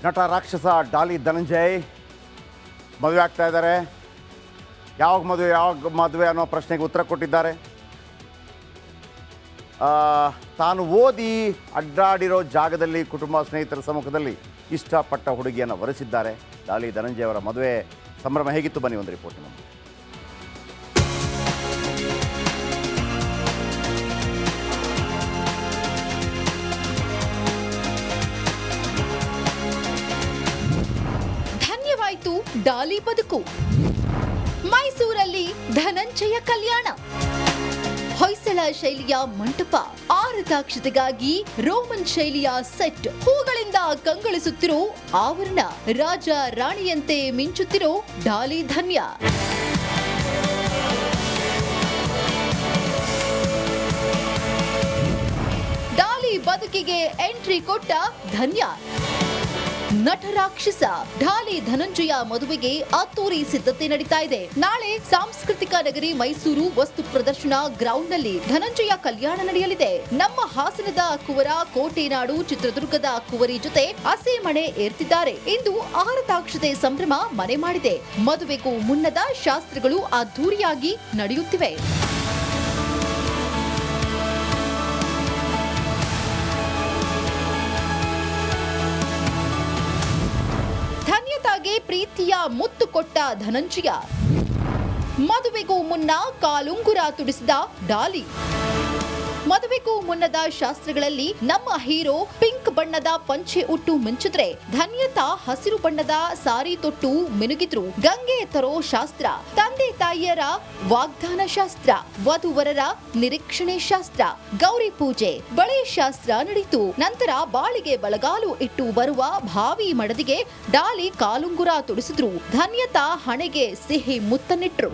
ನಟ ರಾಕ್ಷಸ ಡಾಲಿ ಧನಂಜಯ್ ಮದುವೆ ಆಗ್ತಾ ಇದ್ದಾರೆ. ಯಾವಾಗ ಮದುವೆ ಅನ್ನೋ ಪ್ರಶ್ನೆಗೆ ಉತ್ತರ ಕೊಟ್ಟಿದ್ದಾರೆ. ತಾನು ಓದಿ ಅಡ್ಡಾಡಿರೋ ಜಾಗದಲ್ಲಿ ಕುಟುಂಬ ಸ್ನೇಹಿತರ ಸಮ್ಮುಖದಲ್ಲಿ ಇಷ್ಟಪಟ್ಟ ಹುಡುಗಿಯನ್ನು ವರಿಸಿದ್ದಾರೆ. ಡಾಲಿ ಧನಂಜಯ್ ಅವರ ಮದುವೆ ಸಂಭ್ರಮ ಹೇಗಿತ್ತು ಬನ್ನಿ ಒಂದು ರಿಪೋರ್ಟ್ ನಮಗೆ. ಧನ್ಯವಾಯಿತು ಡಾಲಿ ಬದುಕು. ಮೈಸೂರಲ್ಲಿ ಧನಂಜಯ ಕಲ್ಯಾಣ. ಹೊಯ್ಸಳ ಶೈಲಿಯ ಮಂಟಪ, ಆರತಾಕ್ಷತೆಗಾಗಿ ರೋಮನ್ ಶೈಲಿಯ ಸೆಟ್, ಹೂಗಳಿಂದ ಕಂಗೊಳಿಸುತ್ತಿರೋ ಆವರಣ, ರಾಜ ರಾಣಿಯಂತೆ ಮಿಂಚುತ್ತಿರೋ ಡಾಲಿ ಧನ್ಯ. ಡಾಲಿ ಬದುಕಿಗೆ ಎಂಟ್ರಿ ಕೊಟ್ಟ ಧನ್ಯ. ನಟ ರಾಕ್ಷಸ ಡಾಲಿ ಧನಂಜಯ ಮದುವೆಗೆ ಅದ್ದೂರಿ ಸಿದ್ಧತೆ ನಡೀತಾ ಇದೆ. ನಾಳೆ ಸಾಂಸ್ಕೃತಿಕ ನಗರಿ ಮೈಸೂರು ವಸ್ತು ಪ್ರದರ್ಶನ ಗ್ರೌಂಡ್ ನಲ್ಲಿ ಧನಂಜಯ ಕಲ್ಯಾಣ ನಡೆಯಲಿದೆ. ನಮ್ಮ ಹಾಸನದ ಕುವರ, ಕೋಟೆನಾಡು, ಚಿತ್ರದುರ್ಗದ ಕುವರಿ ಜೊತೆ ಹಸೆ ಮಣೆ ಏರ್ತಿದ್ದಾರೆ. ಇಂದು ಆರತಾಕ್ಷತೆ ಸಂಭ್ರಮ ಮನೆ ಮಾಡಿದೆ. ಮದುವೆಗೂ ಮುನ್ನದ ಶಾಸ್ತ್ರಗಳು ಅದ್ದೂರಿಯಾಗಿ ನಡೆಯುತ್ತಿವೆ. ಧನ್ಯತಾಗೆ ಪ್ರೀತಿಯ ಮುತ್ತು ಕೊಟ್ಟ ಧನಂಜಯ. ಮದುವೆಗೂ ಮುನ್ನ ಕಾಲುಂಗುರ ತುಡಿಸಿದ ಡಾಲಿ. ಮದುವೆಗೂ ಮುನ್ನದ ಶಾಸ್ತ್ರಗಳಲ್ಲಿ ನಮ್ಮ ಹೀರೋ ಪಿಂಕ್ ಬಣ್ಣದ ಪಂಚೆ ಉಟ್ಟು ಮಿಂಚಿದ್ರೆ, ಧನ್ಯತಾ ಹಸಿರು ಬಣ್ಣದ ಸಾರಿ ತೊಟ್ಟು ಮಿನುಗಿದ್ರು. ಗಂಗೆ ತರೋ ಶಾಸ್ತ್ರ, ತಂದೆ ತಾಯಿಯರ ವಾಗ್ದಾನ ಶಾಸ್ತ್ರ, ವಧುವರರ ನಿರೀಕ್ಷಣೆ ಶಾಸ್ತ್ರ, ಗೌರಿ ಪೂಜೆ, ಬಳೆ ಶಾಸ್ತ್ರ ನಡೆಯಿತು. ನಂತರ ಬಾಳಿಗೆ ಬಳಗಾಲು ಇಟ್ಟು ಬರುವ ಭಾವಿ ಮಡದಿಗೆ ಡಾಲಿ ಕಾಲುಂಗುರ ತುಡಿಸಿದ್ರು. ಧನ್ಯತಾ ಹಣೆಗೆ ಸಿಹಿ ಮುತ್ತನ್ನಿಟ್ರು.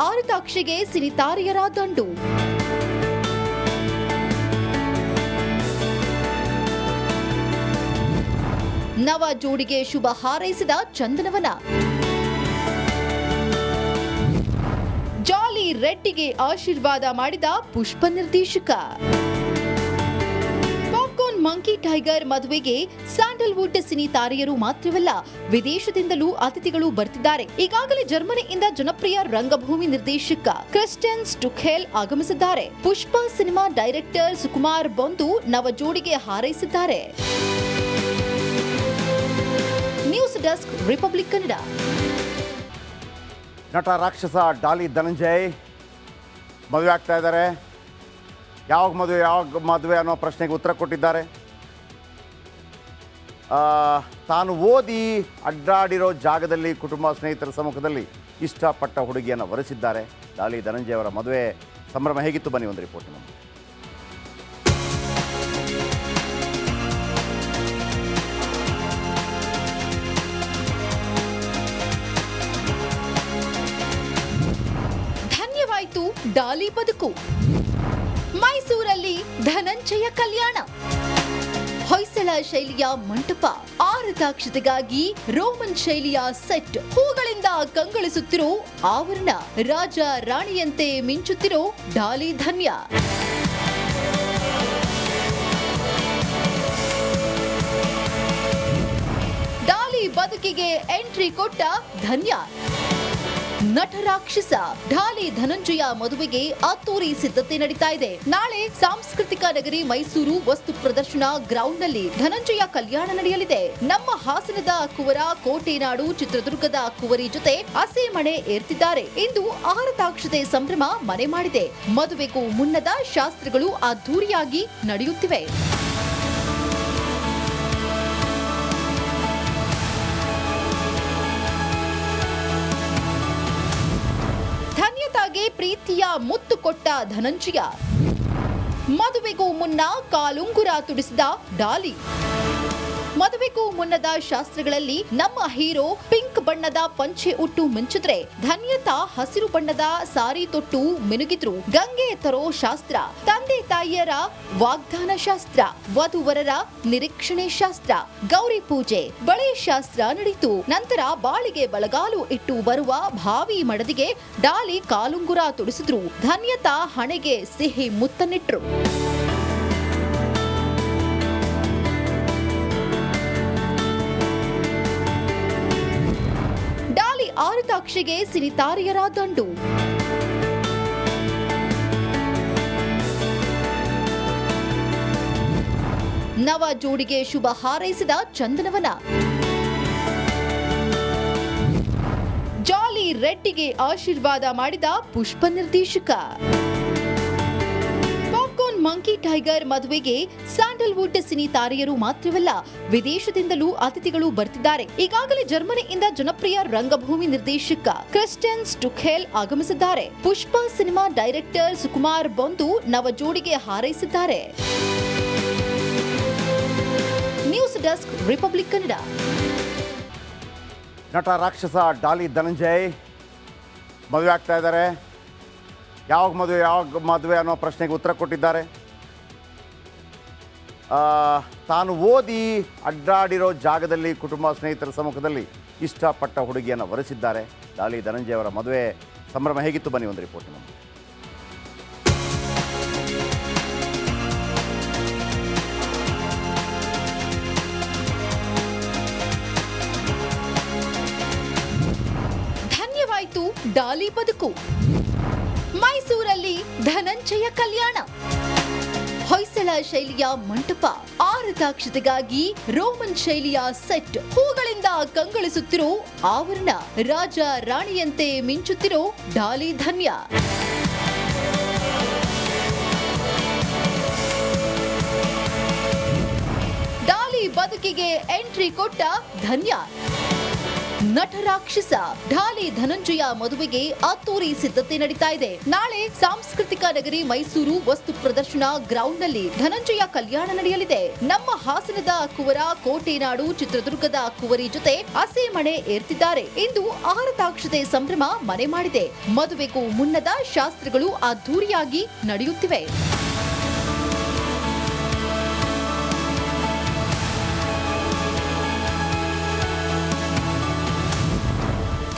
ಆರತಾಕ್ಷಿಗೆ ಸಿನಿತಾರಿಯರ ದಂಡು. ನವ ಜೋಡಿಗೆ ಶುಭ ಹಾರೈಸಿದ ಚಂದನವನ. ಜಾಲಿ ರೆಡ್ಡಿಗೆ ಆಶೀರ್ವಾದ ಮಾಡಿದ ಪುಷ್ಪ ನಿರ್ದೇಶಕ. ಮಂಕಿ ಟೈಗರ್ ಮದುವೆಗೆ ಸ್ಯಾಂಡಲ್ವುಡ್ ಸಿನಿ ತಾರೆಯರು ಮಾತ್ರವಲ್ಲ, ವಿದೇಶದಿಂದಲೂ ಅತಿಥಿಗಳು ಬರ್ತಿದ್ದಾರೆ. ಈಗಾಗಲೇ ಜರ್ಮನಿಯಿಂದ ಜನಪ್ರಿಯ ರಂಗಭೂಮಿ ನಿರ್ದೇಶಕ ಕ್ರಿಸ್ಟಿಯನ್ ಸ್ಟುಖೆಲ್ ಆಗಮಿಸಿದ್ದಾರೆ. ಪುಷ್ಪ ಸಿನಿಮಾ ಡೈರೆಕ್ಟರ್ ಸುಕುಮಾರ್ ಬಂದು ನವ ಜೋಡಿಗೆ ಹಾರೈಸಿದ್ದಾರೆ. News desk, republic Kannada. ನಟ ರಾಕ್ಷಸ ಡಾಲಿ ಧನಂಜಯ್ ಮದುವೆ ಆಗ್ತಾ ಇದ್ದಾರೆ. ಯಾವಾಗ ಮದುವೆ ಅನ್ನೋ ಪ್ರಶ್ನೆಗೆ ಉತ್ತರ ಕೊಟ್ಟಿದ್ದಾರೆ. ತಾನು ಓದಿ ಅಡ್ಡಾಡಿರೋ ಜಾಗದಲ್ಲಿ ಕುಟುಂಬ ಸ್ನೇಹಿತರ ಸಮ್ಮುಖದಲ್ಲಿ ಇಷ್ಟಪಟ್ಟ ಹುಡುಗಿಯನ್ನು ವರಿಸಿದ್ದಾರೆ. ಡಾಲಿ ಧನಂಜಯ್ ಅವರ ಮದುವೆ ಸಂಭ್ರಮ ಹೇಗಿತ್ತು ಬನ್ನಿ ಒಂದು ರಿಪೋರ್ಟ್ ನಮಗೆ. ಧನ್ಯವಾಯಿತು ಡಾಲಿ ಬದುಕು. ಮೈಸೂರಲ್ಲಿ ಧನಂಜಯ ಕಲ್ಯಾಣ. ಹೊಯ್ಸಳ ಶೈಲಿಯ ಮಂಟಪ, ಆರತಾಕ್ಷತೆಗಾಗಿ ರೋಮನ್ ಶೈಲಿಯ ಸೆಟ್, ಹೂಗಳಿಂದ ಕಂಗೊಳಿಸುತ್ತಿರೋ ಆವರಣ, ರಾಜ ರಾಣಿಯಂತೆ ಮಿಂಚುತ್ತಿರೋ ಡಾಲಿ ಧನ್ಯ. ಡಾಲಿ ಬದುಕಿಗೆ ಎಂಟ್ರಿ ಕೊಟ್ಟ ಧನ್ಯ. ನಟ ರಾಕ್ಷಸ ಡಾಲಿ ಧನಂಜಯ ಮದುವೆಗೆ ಅದ್ದೂರಿ ಸಿದ್ಧತೆ ನಡೀತಾ ಇದೆ. ನಾಳೆ ಸಾಂಸ್ಕೃತಿಕ ನಗರಿ ಮೈಸೂರು ವಸ್ತು ಪ್ರದರ್ಶನ ಗ್ರೌಂಡ್ ನಲ್ಲಿ ಧನಂಜಯ ಕಲ್ಯಾಣ ನಡೆಯಲಿದೆ. ನಮ್ಮ ಹಾಸನದ ಕುವರ, ಕೋಟೆನಾಡು, ಚಿತ್ರದುರ್ಗದ ಕುವರಿ ಜೊತೆ ಹಸೆ ಮಣೆ ಏರ್ತಿದ್ದಾರೆ. ಇಂದು ಆರತಾಕ್ಷತೆ ಸಂಭ್ರಮ ಮನೆ ಮಾಡಿದೆ. ಮದುವೆಗೂ ಮುನ್ನದ ಶಾಸ್ತ್ರಗಳು ಅದ್ದೂರಿಯಾಗಿ ನಡೆಯುತ್ತಿವೆ. ಧನ್ಯತಾಗೆ ಪ್ರೀತಿಯ ಮುತ್ತು ಕೊಟ್ಟ ಧನಂಜಯ. ಮದುವೆಗೂ ಮುನ್ನ ಕಾಲುಂಗುರ ತುಡಿಸಿದ ಡಾಲಿ. ಮದುವೆಗೂ ಮುನ್ನದ ಶಾಸ್ತ್ರಗಳಲ್ಲಿ ನಮ್ಮ ಹೀರೋ ಪಿಂಕ್ ಬಣ್ಣದ ಪಂಚೆ ಉಟ್ಟು ಮಿಂಚಿದ್ರೆ ಧನ್ಯತಾ ಹಸಿರು ಬಣ್ಣದ ಸಾರಿ ತೊಟ್ಟು ಮಿನುಗಿದ್ರು. ಗಂಗೆ ತರೋ ಶಾಸ್ತ್ರ, ತಂದೆ ತಾಯಿಯರ ವಾಗ್ದಾನ ಶಾಸ್ತ್ರ, ವಧುವರರ ನಿರೀಕ್ಷಣೆ ಶಾಸ್ತ್ರ, ಗೌರಿ ಪೂಜೆ, ಬಳೆ ಶಾಸ್ತ್ರ ನಡೆಯಿತು. ನಂತರ ಬಾಳಿಗೆ ಬಳಗಾಲು ಇಟ್ಟು ಬರುವ ಭಾವಿ ಮಡದಿಗೆ ಡಾಲಿ ಕಾಲುಂಗುರ ತೊಡಿಸಿದ್ರು. ಧನ್ಯತಾ ಹಣೆಗೆ ಸಿಹಿ ಮುತ್ತನ್ನಿಟ್ರು. ಆರತಾಕ್ಷಿಗೆ ಸಿನಿತಾರಿಯರ ದಂಡು. ನವ ಜೋಡಿಗೆ ಶುಭ ಹಾರೈಸಿದ ಚಂದನವನ. ಜಾಲಿ ರೆಡ್ಡಿಗೆ ಆಶೀರ್ವಾದ ಮಾಡಿದ ಪುಷ್ಪ ನಿರ್ದೇಶಕ. ಮಂಕಿ ಟೈಗರ್ ಮದುವೆಗೆ ಸ್ಯಾಂಡಲ್ವುಡ್ ಸಿನಿ ತಾರೆಯರು ಮಾತ್ರವಲ್ಲ, ವಿದೇಶದಿಂದಲೂ ಅತಿಥಿಗಳು ಬರ್ತಿದ್ದಾರೆ. ಈಗಾಗಲೇ ಜರ್ಮನಿಯಿಂದ ಜನಪ್ರಿಯ ರಂಗಭೂಮಿ ನಿರ್ದೇಶಕ ಕ್ರಿಸ್ಟಿಯನ್ ಸ್ಟುಖೆಲ್ ಆಗಮಿಸಿದ್ದಾರೆ. ಪುಷ್ಪ ಸಿನಿಮಾ ಡೈರೆಕ್ಟರ್ ಸುಕುಮಾರ್ ಬಂದು ನವ ಜೋಡಿಗೆ ಹಾರೈಸಿದ್ದಾರೆ. News desk, republic Kannada. ನಟ ರಾಕ್ಷಸ ಡಾಲಿ ಧನಂಜಯ್ ಮದುವೆ ಆಗ್ತಾ ಇದ್ದಾರೆ. ಯಾವಾಗ ಮದುವೆ ಅನ್ನೋ ಪ್ರಶ್ನೆಗೆ ಉತ್ತರ ಕೊಟ್ಟಿದ್ದಾರೆ. ತಾನು ಓದಿ ಅಡ್ಡಾಡಿರೋ ಜಾಗದಲ್ಲಿ ಕುಟುಂಬ ಸ್ನೇಹಿತರ ಸಮ್ಮುಖದಲ್ಲಿ ಇಷ್ಟಪಟ್ಟ ಹುಡುಗಿಯನ್ನು ವರಿಸಿದ್ದಾರೆ. ಡಾಲಿ ಧನಂಜಯ್ ಅವರ ಮದುವೆ ಸಂಭ್ರಮ ಹೇಗಿತ್ತು ಬನ್ನಿ ಒಂದು ರಿಪೋರ್ಟ್ ನಮಗೆ. ಧನ್ಯವಾಯಿತು ಡಾಲಿ ಬದುಕು. ಮೈಸೂರಲ್ಲಿ ಧನಂಜಯ ಕಲ್ಯಾಣ. ಹೊಯ್ಸಳ ಶೈಲಿಯ ಮಂಟಪ, ಆರತಾಕ್ಷತೆಗಾಗಿ ರೋಮನ್ ಶೈಲಿಯ ಸೆಟ್, ಹೂಗಳಿಂದ ಕಂಗೊಳಿಸುತ್ತಿರೋ ಆವರಣ, ರಾಜ ರಾಣಿಯಂತೆ ಮಿಂಚುತ್ತಿರೋ ಡಾಲಿ ಧನ್ಯ. ಡಾಲಿ ಬದುಕಿಗೆ ಎಂಟ್ರಿ ಕೊಟ್ಟ ಧನ್ಯ. ನಟ ರಾಕ್ಷಸ ಡಾಲಿ ಧನಂಜಯ ಮದುವೆಗೆ ಅದ್ದೂರಿ ಸಿದ್ಧತೆ ನಡೀತಾ ಇದೆ. ನಾಳೆ ಸಾಂಸ್ಕೃತಿಕ ನಗರಿ ಮೈಸೂರು ವಸ್ತು ಪ್ರದರ್ಶನ ಗ್ರೌಂಡ್ ನಲ್ಲಿ ಧನಂಜಯ ಕಲ್ಯಾಣ ನಡೆಯಲಿದೆ. ನಮ್ಮ ಹಾಸನದ ಕುವರ, ಕೋಟೆನಾಡು, ಚಿತ್ರದುರ್ಗದ ಕುವರಿ ಜೊತೆ ಹಸೆ ಮಣೆ ಏರ್ತಿದ್ದಾರೆ. ಇಂದು ಆರತಾಕ್ಷತೆ ಸಂಭ್ರಮ ಮನೆ ಮಾಡಿದೆ. ಮದುವೆಗೂ ಮುನ್ನದ ಶಾಸ್ತ್ರಗಳು ಅದ್ದೂರಿಯಾಗಿ ನಡೆಯುತ್ತಿವೆ.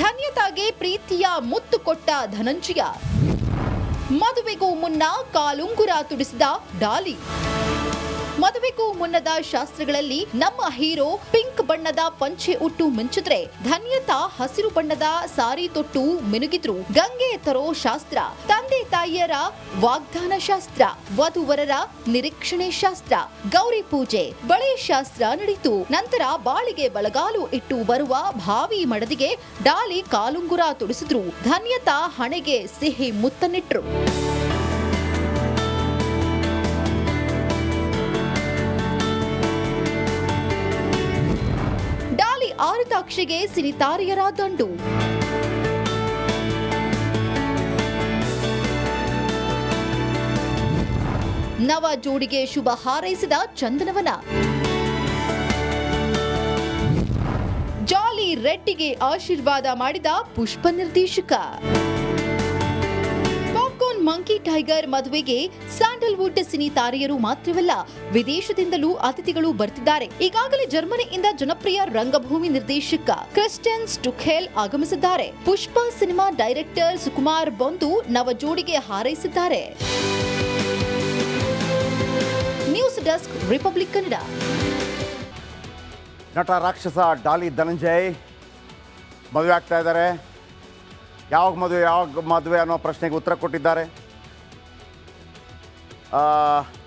ಧನ್ಯತಾಗೆ ಪ್ರೀತಿಯ ಮುತ್ತು ಕೊಟ್ಟ ಧನಂಜಯ. ಮದುವೆಗೂ ಮುನ್ನ ಕಾಲುಂಗುರ ತುಡಿಸಿದ ಡಾಲಿ. ಮದುವೆಗೂ ಮುನ್ನದ ಶಾಸ್ತ್ರಗಳಲ್ಲಿ ನಮ್ಮ ಹೀರೋ ಪಿಂಕ್ ಬಣ್ಣದ ಪಂಚೆ ಉಟ್ಟು ಮಿಂಚಿದ್ರೆ ಧನ್ಯತಾ ಹಸಿರು ಬಣ್ಣದ ಸಾರಿ ತೊಟ್ಟು ಮಿನುಗಿದ್ರು. ಗಂಗೆ ತರೋ ಶಾಸ್ತ್ರ, ತಂದೆ ತಾಯಿಯರ ವಾಗ್ದಾನ ಶಾಸ್ತ್ರ, ವಧುವರರ ನಿರೀಕ್ಷಣೆ ಶಾಸ್ತ್ರ, ಗೌರಿ ಪೂಜೆ, ಬಳೆ ಶಾಸ್ತ್ರ ನಡೆಯಿತು. ನಂತರ ಬಾಳಿಗೆ ಬಳಗಾಲು ಇಟ್ಟು ಬರುವ ಭಾವಿ ಮಡದಿಗೆ ಡಾಲಿ ಕಾಲುಂಗುರ ತೊಡಿಸಿದ್ರು. ಧನ್ಯತಾ ಹಣೆಗೆ ಸಿಹಿ ಮುತ್ತನ್ನಿಟ್ರು. ಆರತಾಕ್ಷಿಗೆ ಸಿನಿತಾರಿಯರ ದಂಡು. ನವ ಜೋಡಿಗೆ ಶುಭ ಹಾರೈಸಿದ ಚಂದನವನ. ಜಾಲಿ ರೆಡ್ಡಿಗೆ ಆಶೀರ್ವಾದ ಮಾಡಿದ ಪುಷ್ಪ ನಿರ್ದೇಶಕ. ಮಂಕಿ ಟೈಗರ್ ಮದುವೆಗೆ ಸ್ಯಾಂಡಲ್ವುಡ್ ಸಿನಿ ತಾರೆಯರು ಮಾತ್ರವಲ್ಲ, ವಿದೇಶದಿಂದಲೂ ಅತಿಥಿಗಳು ಬರ್ತಿದ್ದಾರೆ. ಈಗಾಗಲೇ ಜರ್ಮನಿಯಿಂದ ಜನಪ್ರಿಯ ರಂಗಭೂಮಿ ನಿರ್ದೇಶಕ ಕ್ರಿಸ್ಟಿಯನ್ ಸ್ಟುಖೆಲ್ ಆಗಮಿಸಿದ್ದಾರೆ. ಪುಷ್ಪ ಸಿನಿಮಾ ಡೈರೆಕ್ಟರ್ ಸುಕುಮಾರ್ ಬಂದು ನವ ಜೋಡಿಗೆ ಹಾರೈಸಿದ್ದಾರೆ. News desk, republic Kannada. ನಟ ರಾಕ್ಷಸ ಡಾಲಿ ಧನಂಜಯ್ ಮದುವೆ ಆಗ್ತಾ ಇದ್ದಾರೆ. ಯಾವಾಗ ಮದುವೆ ಅನ್ನೋ ಪ್ರಶ್ನೆಗೆ ಉತ್ತರ ಕೊಟ್ಟಿದ್ದಾರೆ.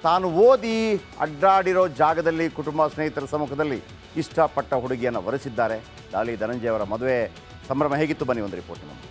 ತಾನು ಓದಿ ಅಡ್ಡಾಡಿರೋ ಜಾಗದಲ್ಲಿ ಕುಟುಂಬ ಸ್ನೇಹಿತರ ಸಮ್ಮುಖದಲ್ಲಿ ಇಷ್ಟಪಟ್ಟ ಹುಡುಗಿಯನ್ನು ವರಿಸಿದ್ದಾರೆ. ಡಾಲಿ ಧನಂಜಯ್ ಅವರ ಮದುವೆ ಸಂಭ್ರಮ ಹೇಗಿತ್ತು ಬನ್ನಿ ಒಂದು ರಿಪೋರ್ಟ್ ನಮಗೆ.